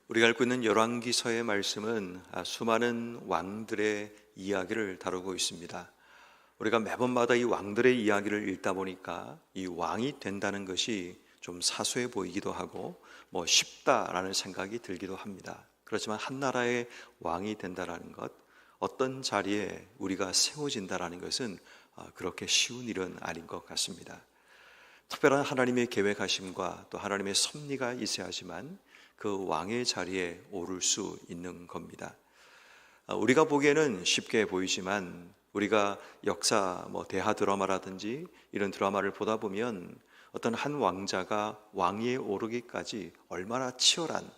우리가 읽고 있는 열왕기서의 말씀은 수많은 왕들의 이야기를 다루고 있습니다. 우리가 매번마다 이 왕들의 이야기를 읽다 보니까 이 왕이 된다는 것이 좀 사소해 보이기도 하고 쉽다라는 생각이 들기도 합니다. 그렇지만 한 나라의 왕이 된다라는 것, 어떤 자리에 우리가 세워진다라는 것은 그렇게 쉬운 일은 아닌 것 같습니다. 특별한 하나님의 계획하심과 또 하나님의 섭리가 있어야지만 그 왕의 자리에 오를 수 있는 겁니다. 우리가 보기에는 쉽게 보이지만 우리가 역사 대하 드라마라든지 이런 드라마를 보다 보면 어떤 한 왕자가 왕위에 오르기까지 얼마나 치열한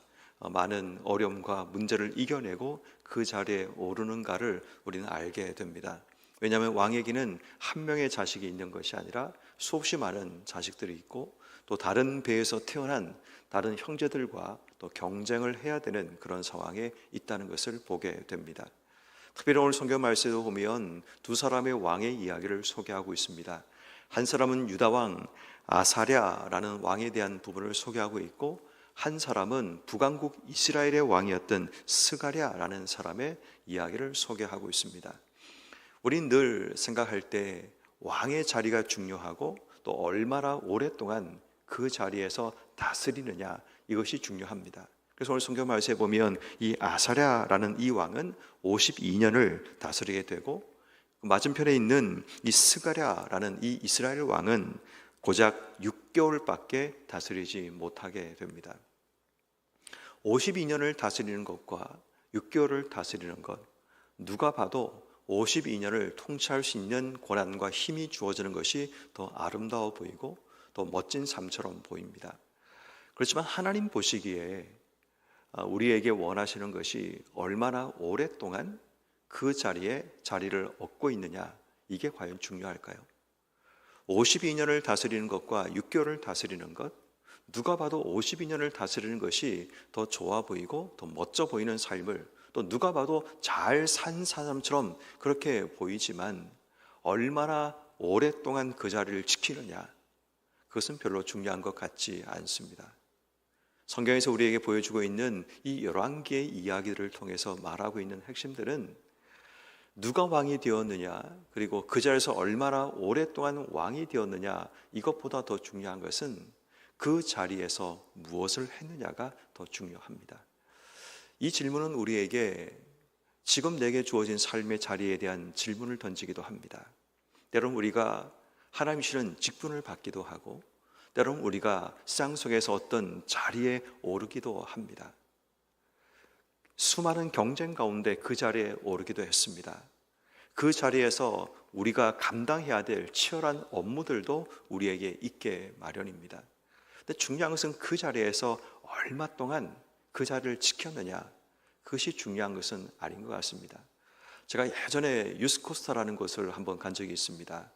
많은 어려움과 문제를 이겨내고 그 자리에 오르는가를 우리는 알게 됩니다. 왜냐하면 왕에게는 한 명의 자식이 있는 것이 아니라 수없이 많은 자식들이 있고 또 다른 배에서 태어난 다른 형제들과 또 경쟁을 해야 되는 그런 상황에 있다는 것을 보게 됩니다. 특별히 오늘 성경 말씀을 보면 두 사람의 왕의 이야기를 소개하고 있습니다. 한 사람은 유다 왕 아사랴라는 왕에 대한 부분을 소개하고 있고, 한 사람은 북왕국 이스라엘의 왕이었던 스가랴라는 사람의 이야기를 소개하고 있습니다. 우린 늘 생각할 때 왕의 자리가 중요하고 또 얼마나 오랫동안 그 자리에서 다스리느냐, 이것이 중요합니다. 그래서 오늘 성경 말씀에 보면 이 아사랴라는 이 왕은 52년을 다스리게 되고, 맞은편에 있는 이 스가랴라는 이 이스라엘 왕은 고작 6개월밖에 다스리지 못하게 됩니다. 52년을 다스리는 것과 6개월을 다스리는 것, 누가 봐도 52년을 통치할 수 있는 권한과 힘이 주어지는 것이 더 아름다워 보이고 더 멋진 삶처럼 보입니다. 그렇지만 하나님 보시기에 우리에게 원하시는 것이 얼마나 오랫동안 그 자리에 자리를 얻고 있느냐, 이게 과연 중요할까요? 52년을 다스리는 것과 6개월을 다스리는 것, 누가 봐도 52년을 다스리는 것이 더 좋아 보이고 더 멋져 보이는 삶을, 또 누가 봐도 잘 산 사람처럼 그렇게 보이지만 얼마나 오랫동안 그 자리를 지키느냐, 그것은 별로 중요한 것 같지 않습니다. 성경에서 우리에게 보여주고 있는 이 열왕기의 이야기들을 통해서 말하고 있는 핵심들은 누가 왕이 되었느냐, 그리고 그 자리에서 얼마나 오랫동안 왕이 되었느냐, 이것보다 더 중요한 것은 그 자리에서 무엇을 했느냐가 더 중요합니다. 이 질문은 우리에게 지금 내게 주어진 삶의 자리에 대한 질문을 던지기도 합니다. 때로는 우리가 하나님이 주시는 직분을 받기도 하고, 때로는 우리가 세상 속에서 어떤 자리에 오르기도 합니다. 수많은 경쟁 가운데 그 자리에 오르기도 했습니다. 그 자리에서 우리가 감당해야 될 치열한 업무들도 우리에게 있게 마련입니다. 근데 중요한 것은 그 자리에서 얼마 동안 그 자리를 지켰느냐, 그것이 중요한 것은 아닌 것 같습니다. 제가 예전에 유스코스타라는 곳을 한번 간 적이 있습니다.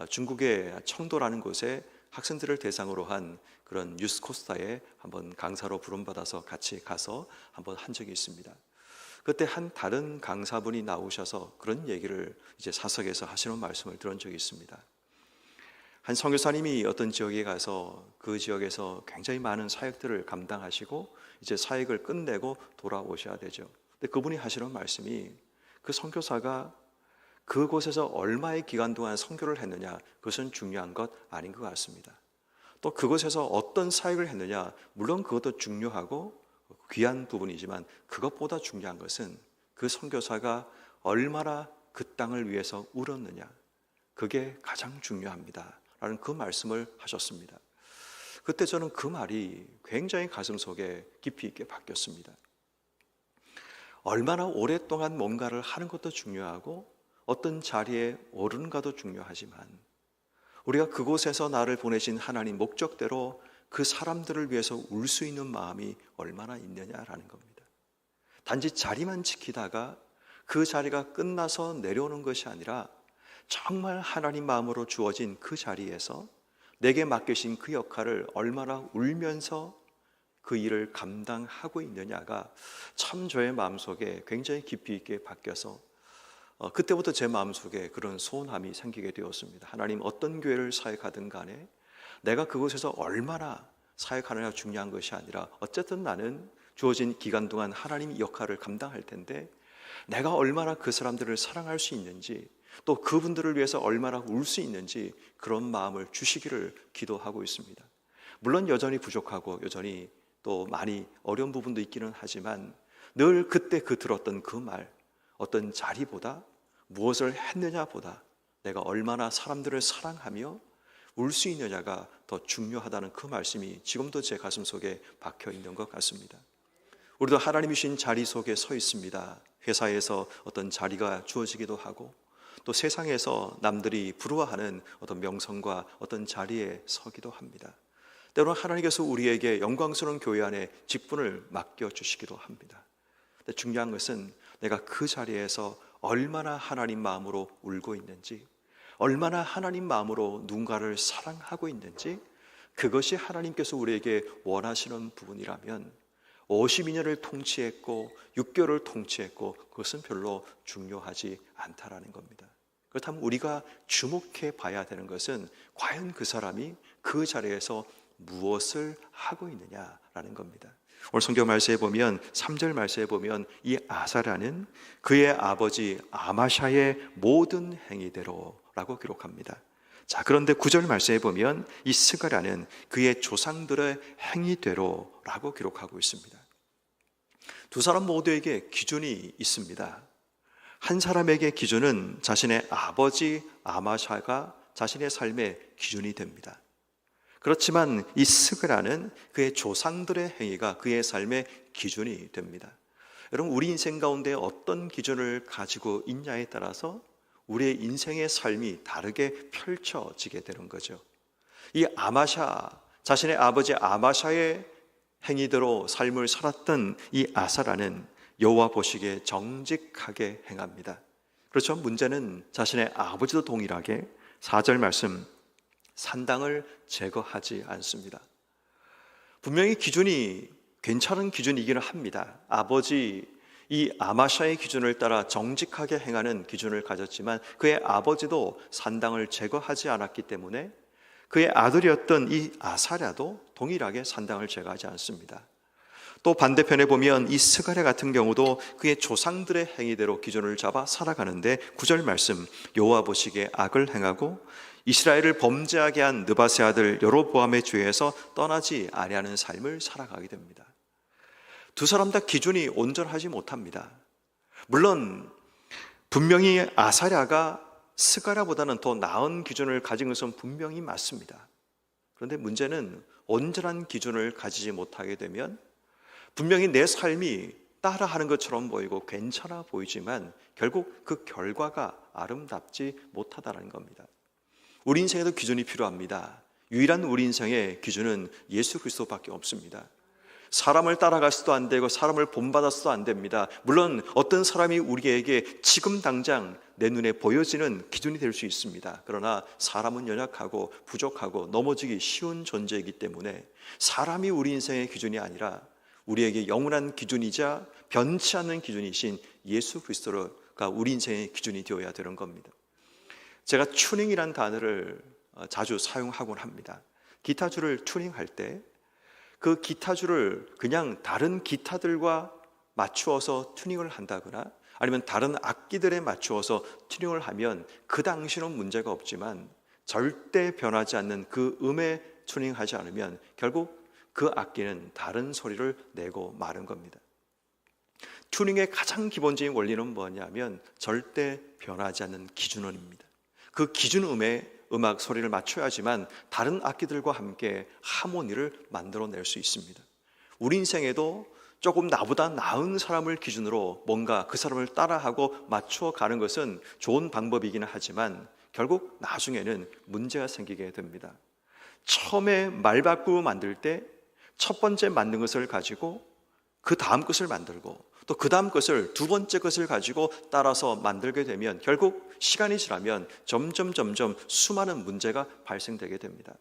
중국의 청도라는 곳에 학생들을 대상으로 한 그런 유스코스타에 한번 강사로 부름받아서 같이 가서 한번 한 적이 있습니다. 그때 한 다른 강사분이 나오셔서 그런 얘기를 이제 사석에서 하시는 말씀을 들은 적이 있습니다. 한 선교사님이 어떤 지역에 가서 그 지역에서 굉장히 많은 사역들을 감당하시고 이제 사역을 끝내고 돌아오셔야 되죠. 근데 그분이 하시는 말씀이, 그 선교사가 그곳에서 얼마의 기간 동안 선교를 했느냐, 그것은 중요한 것 아닌 것 같습니다. 또 그곳에서 어떤 사역을 했느냐, 물론 그것도 중요하고 귀한 부분이지만 그것보다 중요한 것은 그 선교사가 얼마나 그 땅을 위해서 울었느냐, 그게 가장 중요합니다 라는 그 말씀을 하셨습니다. 그때 저는 그 말이 굉장히 가슴 속에 깊이 있게 바뀌었습니다. 얼마나 오랫동안 뭔가를 하는 것도 중요하고 어떤 자리에 오르는가도 중요하지만 우리가 그곳에서 나를 보내신 하나님 목적대로 그 사람들을 위해서 울 수 있는 마음이 얼마나 있느냐라는 겁니다. 단지 자리만 지키다가 그 자리가 끝나서 내려오는 것이 아니라 정말 하나님 마음으로 주어진 그 자리에서 내게 맡기신 그 역할을 얼마나 울면서 그 일을 감당하고 있느냐가 참 저의 마음속에 굉장히 깊이 있게 바뀌어서 그때부터 제 마음속에 그런 소원함이 생기게 되었습니다. 하나님, 어떤 교회를 사역하든 간에 내가 그곳에서 얼마나 사역하느냐가 중요한 것이 아니라 어쨌든 나는 주어진 기간 동안 하나님이 역할을 감당할 텐데 내가 얼마나 그 사람들을 사랑할 수 있는지, 또 그분들을 위해서 얼마나 울 수 있는지 그런 마음을 주시기를 기도하고 있습니다. 물론 여전히 부족하고 여전히 또 많이 어려운 부분도 있기는 하지만 늘 그때 들었던 그 말, 어떤 자리보다 무엇을 했느냐보다 내가 얼마나 사람들을 사랑하며 울 수 있느냐가 더 중요하다는 그 말씀이 지금도 제 가슴 속에 박혀 있는 것 같습니다. 우리도 하나님이 주신 자리 속에 서 있습니다. 회사에서 어떤 자리가 주어지기도 하고 또 세상에서 남들이 부러워하는 어떤 명성과 어떤 자리에 서기도 합니다. 때로는 하나님께서 우리에게 영광스러운 교회 안에 직분을 맡겨주시기도 합니다. 근데 중요한 것은 내가 그 자리에서 얼마나 하나님 마음으로 울고 있는지, 얼마나 하나님 마음으로 누군가를 사랑하고 있는지, 그것이 하나님께서 우리에게 원하시는 부분이라면 52년을 통치했고 6개월을 통치했고 그것은 별로 중요하지 않다라는 겁니다. 그렇다면 우리가 주목해 봐야 되는 것은 과연 그 사람이 그 자리에서 무엇을 하고 있느냐라는 겁니다. 오늘 성경 말씀에 보면 3절 말씀에 보면 이 아사랴는 그의 아버지 아마샤의 모든 행위대로라고 기록합니다. 자, 그런데 9절 말씀에 보면 이 스가랴는 그의 조상들의 행위대로라고 기록하고 있습니다. 두 사람 모두에게 기준이 있습니다. 한 사람에게 기준은 자신의 아버지 아마샤가 자신의 삶의 기준이 됩니다. 그렇지만 이 스가랴는 그의 조상들의 행위가 그의 삶의 기준이 됩니다. 여러분, 우리 인생 가운데 어떤 기준을 가지고 있냐에 따라서 우리의 인생의 삶이 다르게 펼쳐지게 되는 거죠. 이 아마샤, 자신의 아버지 아마샤의 행위대로 삶을 살았던 이 아사라는 여호와 보시기에 정직하게 행합니다. 그렇죠? 문제는 자신의 아버지도 동일하게 4절 말씀 산당을 제거하지 않습니다. 분명히 기준이 괜찮은 기준이기는 합니다. 아버지 이 아마샤의 기준을 따라 정직하게 행하는 기준을 가졌지만 그의 아버지도 산당을 제거하지 않았기 때문에 그의 아들이었던 이 아사랴도 동일하게 산당을 제거하지 않습니다. 또 반대편에 보면 이 스가랴 같은 경우도 그의 조상들의 행위대로 기준을 잡아 살아가는데 9절 말씀 여호와 보시기에 악을 행하고 이스라엘을 범죄하게 한 느바세 아들 여로보암의 죄에서 떠나지 아니하는 삶을 살아가게 됩니다. 두 사람 다 기준이 온전하지 못합니다. 물론 분명히 아사랴가 스가랴보다는 더 나은 기준을 가진 것은 분명히 맞습니다. 그런데 문제는 온전한 기준을 가지지 못하게 되면 분명히 내 삶이 따라하는 것처럼 보이고 괜찮아 보이지만 결국 그 결과가 아름답지 못하다는 겁니다. 우리 인생에도 기준이 필요합니다. 유일한 우리 인생의 기준은 예수 그리스도밖에 없습니다. 사람을 따라가서도 안 되고 사람을 본받아서도 안 됩니다. 물론 어떤 사람이 우리에게 지금 당장 내 눈에 보여지는 기준이 될 수 있습니다. 그러나 사람은 연약하고 부족하고 넘어지기 쉬운 존재이기 때문에 사람이 우리 인생의 기준이 아니라 우리에게 영원한 기준이자 변치 않는 기준이신 예수 그리스도가 우리 인생의 기준이 되어야 되는 겁니다. 제가 튜닝이란 단어를 자주 사용하곤 합니다. 기타줄을 튜닝할 때 그 기타줄을 그냥 다른 기타들과 맞추어서 튜닝을 한다거나 아니면 다른 악기들에 맞추어서 튜닝을 하면 그 당시는 문제가 없지만 절대 변하지 않는 그 음에 튜닝하지 않으면 결국 그 악기는 다른 소리를 내고 마는 겁니다. 튜닝의 가장 기본적인 원리는 뭐냐면 절대 변하지 않는 기준음입니다. 그 기준음에 음악 소리를 맞춰야지만 다른 악기들과 함께 하모니를 만들어낼 수 있습니다. 우리 인생에도 조금 나보다 나은 사람을 기준으로 뭔가 그 사람을 따라하고 맞추어 가는 것은 좋은 방법이기는 하지만 결국 나중에는 문제가 생기게 됩니다. 처음에 말바꾸어 만들 때 첫 번째 만든 것을 가지고 그 다음 것을 만들고 또 그 다음 것을 두 번째 것을 가지고 따라서 만들게 되면 결국 시간이 지나면 점점 수많은 문제가 발생되게 됩니다.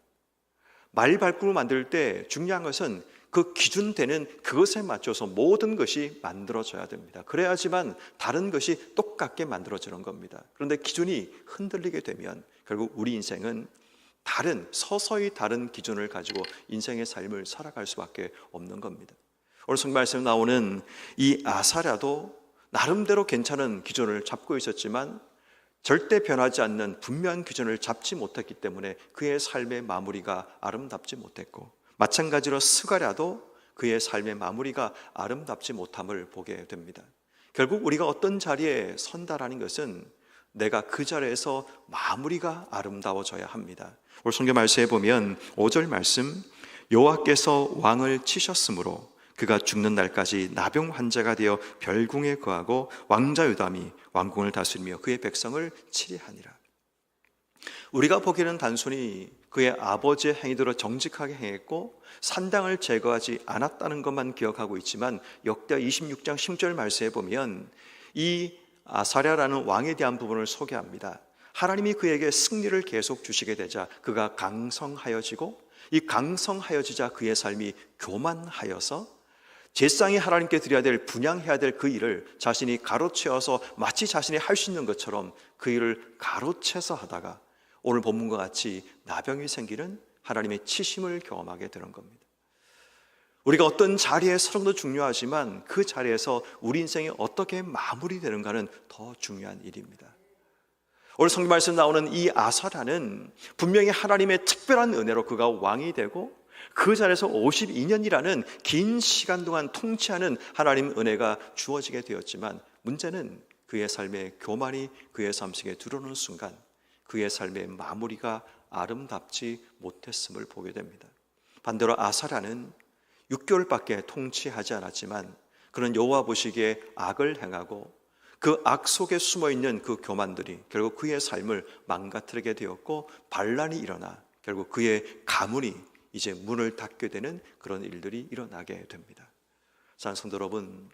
말바꾸어 만들 때 중요한 것은 그 기준되는 그것에 맞춰서 모든 것이 만들어져야 됩니다. 그래야지만 다른 것이 똑같게 만들어지는 겁니다. 그런데 기준이 흔들리게 되면 결국 우리 인생은 서서히 다른 기준을 가지고 인생의 삶을 살아갈 수밖에 없는 겁니다. 오늘 성경 말씀에 나오는 이 아사랴도 나름대로 괜찮은 기준을 잡고 있었지만 절대 변하지 않는 분명한 기준을 잡지 못했기 때문에 그의 삶의 마무리가 아름답지 못했고, 마찬가지로 스가랴도 그의 삶의 마무리가 아름답지 못함을 보게 됩니다. 결국 우리가 어떤 자리에 선다라는 것은 내가 그 자리에서 마무리가 아름다워져야 합니다. 오늘 성경 말씀에 보면 5절 말씀, 여호와께서 왕을 치셨으므로 그가 죽는 날까지 나병 환자가 되어 별궁에 거하고 왕자 요담이 왕궁을 다스리며 그의 백성을 치리하니라. 우리가 보기에는 단순히 그의 아버지의 행위대로 정직하게 행했고 산당을 제거하지 않았다는 것만 기억하고 있지만 역대하 26장 10절 말씀에 보면 이 아사랴라는 왕에 대한 부분을 소개합니다. 하나님이 그에게 승리를 계속 주시게 되자 그가 강성하여지고, 이 강성하여지자 그의 삶이 교만하여서 제사장이 하나님께 드려야 될, 분향해야 될 그 일을 자신이 가로채어서 마치 자신이 할 수 있는 것처럼 그 일을 가로채서 하다가 오늘 본문과 같이 나병이 생기는 하나님의 치심을 경험하게 되는 겁니다. 우리가 어떤 자리에 서는도 중요하지만 그 자리에서 우리 인생이 어떻게 마무리되는가는 더 중요한 일입니다. 오늘 성경 말씀 나오는 이 아사랴는 분명히 하나님의 특별한 은혜로 그가 왕이 되고 그 자리에서 52년이라는 긴 시간 동안 통치하는 하나님 은혜가 주어지게 되었지만, 문제는 그의 삶의 교만이 그의 삶 속에 들어오는 순간 그의 삶의 마무리가 아름답지 못했음을 보게 됩니다. 반대로 아사랴는 6개월밖에 통치하지 않았지만 그는 여호와 보시기에 악을 행하고 그 악 속에 숨어있는 그 교만들이 결국 그의 삶을 망가뜨리게 되었고, 반란이 일어나 결국 그의 가문이 이제 문을 닫게 되는 그런 일들이 일어나게 됩니다. 사랑하는 성도 여러분,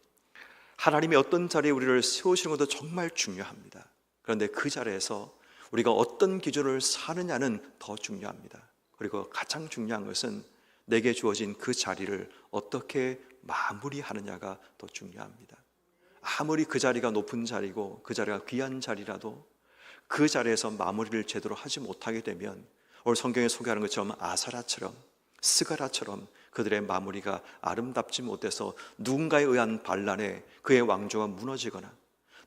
하나님이 어떤 자리에 우리를 세우시는 것도 정말 중요합니다. 그런데 그 자리에서 우리가 어떤 기준을 사느냐는 더 중요합니다. 그리고 가장 중요한 것은 내게 주어진 그 자리를 어떻게 마무리하느냐가 더 중요합니다. 아무리 그 자리가 높은 자리고 그 자리가 귀한 자리라도 그 자리에서 마무리를 제대로 하지 못하게 되면 오늘 성경에 소개하는 것처럼 아사랴처럼 스가랴처럼 그들의 마무리가 아름답지 못해서 누군가에 의한 반란에 그의 왕조가 무너지거나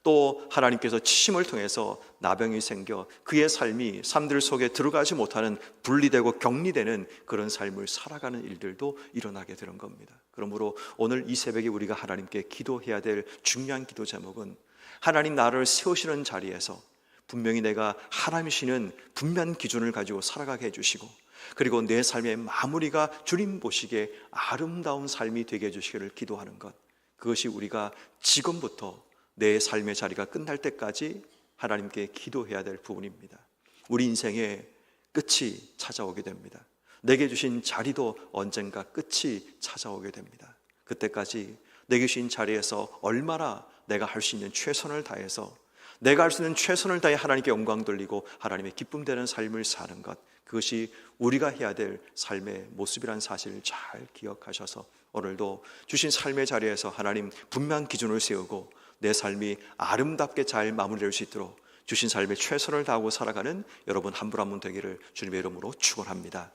또 하나님께서 치심을 통해서 나병이 생겨 그의 삶이 사람들 속에 들어가지 못하는, 분리되고 격리되는 그런 삶을 살아가는 일들도 일어나게 되는 겁니다. 그러므로 오늘 이 새벽에 우리가 하나님께 기도해야 될 중요한 기도 제목은, 하나님 나를 세우시는 자리에서 분명히 내가 하나님이시는 분명한 기준을 가지고 살아가게 해주시고, 그리고 내 삶의 마무리가 주님 보시기에 아름다운 삶이 되게 해주시기를 기도하는 것, 그것이 우리가 지금부터 내 삶의 자리가 끝날 때까지 하나님께 기도해야 될 부분입니다. 우리 인생의 끝이 찾아오게 됩니다. 내게 주신 자리도 언젠가 끝이 찾아오게 됩니다. 그때까지 내게 주신 자리에서 얼마나 내가 할 수 있는 최선을 다해서, 내가 할 수 있는 최선을 다해 하나님께 영광 돌리고 하나님의 기쁨 되는 삶을 사는 것, 그것이 우리가 해야 될 삶의 모습이라는 사실을 잘 기억하셔서 오늘도 주신 삶의 자리에서 하나님 분명한 기준을 세우고 내 삶이 아름답게 잘 마무리될 수 있도록 주신 삶에 최선을 다하고 살아가는 여러분 한 분 한 분 되기를 주님의 이름으로 축원합니다.